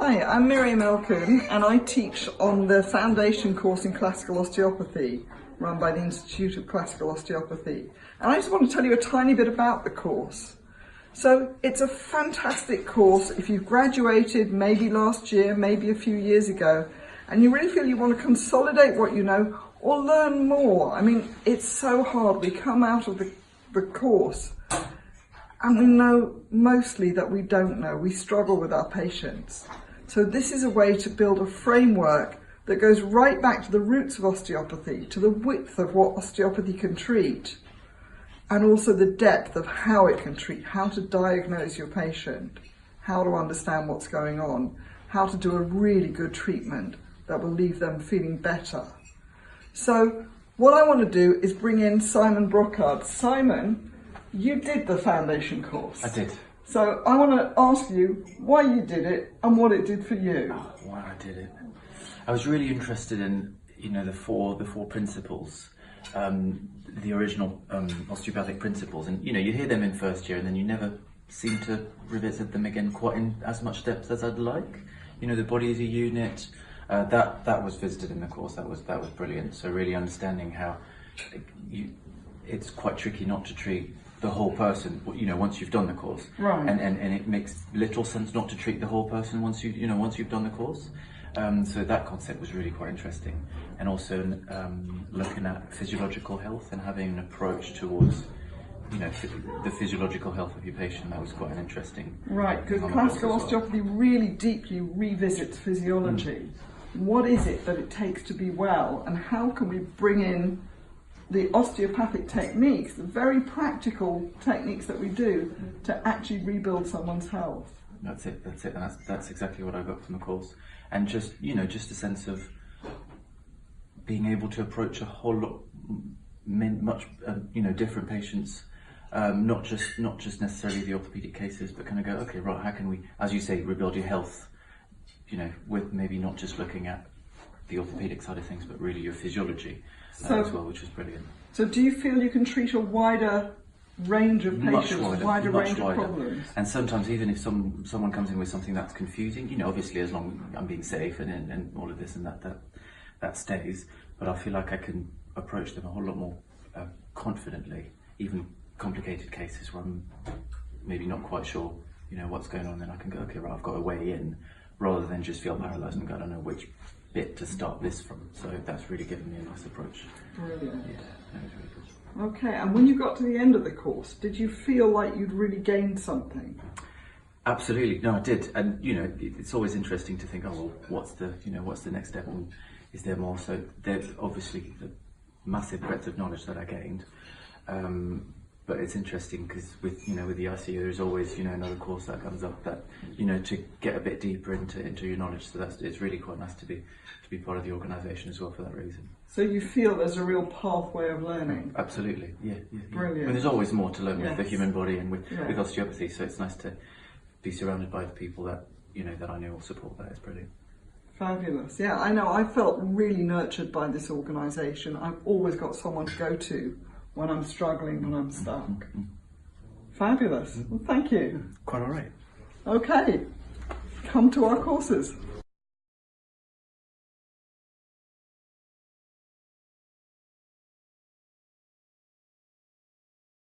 Hi, I'm Miriam Elkam and I teach on the foundation course in Classical Osteopathy run by the Institute of Classical Osteopathy. And I just want to tell you a tiny bit about the course. So it's a fantastic course if you've graduated maybe last year, maybe a few years ago, and you really feel you want to consolidate what you know or learn more. I mean, it's so hard. We come out of the course and we know mostly that we don't know. We struggle with our patients. So this is a way to build a framework that goes right back to the roots of osteopathy, to the width of what osteopathy can treat, and also the depth of how it can treat, how to diagnose your patient, how to understand what's going on, how to do a really good treatment that will leave them feeling better. So what I want to do is bring in Simon Brockhard. Simon, you did the foundation course. I did. So I want to ask you why you did it and what it did for you. Oh, why I did it. I was really interested in, the four principles, the original osteopathic principles, and you hear them in first year, and then you never seem to revisit them again quite in as much depth as I'd like. The body is a unit. That was visited in the course. That was brilliant. So really understanding how it's quite tricky not to treat the whole person, once you've done the course, right? And it makes little sense not to treat the whole person once you've done the course. So that concept was really quite interesting, and also looking at physiological health and having an approach towards the physiological health of your patient. That was quite an interesting. Right, because classical osteopathy really deeply revisits physiology. What is it that it takes to be well, and how can we bring in the osteopathic techniques, the very practical techniques that we do, to actually rebuild someone's health? That's it, and that's exactly what I got from the course. And just a sense of being able to approach a whole lot, much different patients, not just necessarily the orthopedic cases, but kind of go, okay, right, how can we, as you say, rebuild your health, with maybe not just looking at the orthopedic side of things, but really your physiology as well, which was brilliant. So do you feel you can treat a wider range of patients, a wider range of problems? And sometimes even if someone comes in with something that's confusing, obviously as long as I'm being safe and all of this and that stays, but I feel like I can approach them a whole lot more confidently, even complicated cases where I'm maybe not quite sure, what's going on, then I can go, okay, right, I've got a way in, rather than just feel paralysed and go, I don't know which bit to start this from. So that's really given me a nice approach. Brilliant. Yeah, that was really good. Okay, and when you got to the end of the course, did you feel like you'd really gained something? Absolutely, no, I did. And it's always interesting to think, oh well, what's the next step, and is there more? So there's obviously the massive breadth of knowledge that I gained. But it's interesting because with the ICU, there's always another course that comes up that to get a bit deeper into your knowledge. So it's really quite nice to be part of the organisation as well for that reason. So you feel there's a real pathway of learning? Absolutely, yeah. Brilliant. And there's always more to learn with the human body and with osteopathy. So it's nice to be surrounded by people that that I know will support that. It's brilliant. Fabulous. Yeah, I know. I felt really nurtured by this organisation. I've always got someone to go to when I'm struggling, when I'm stuck. Fabulous. Well, thank you. Quite all right. Okay, come to our courses.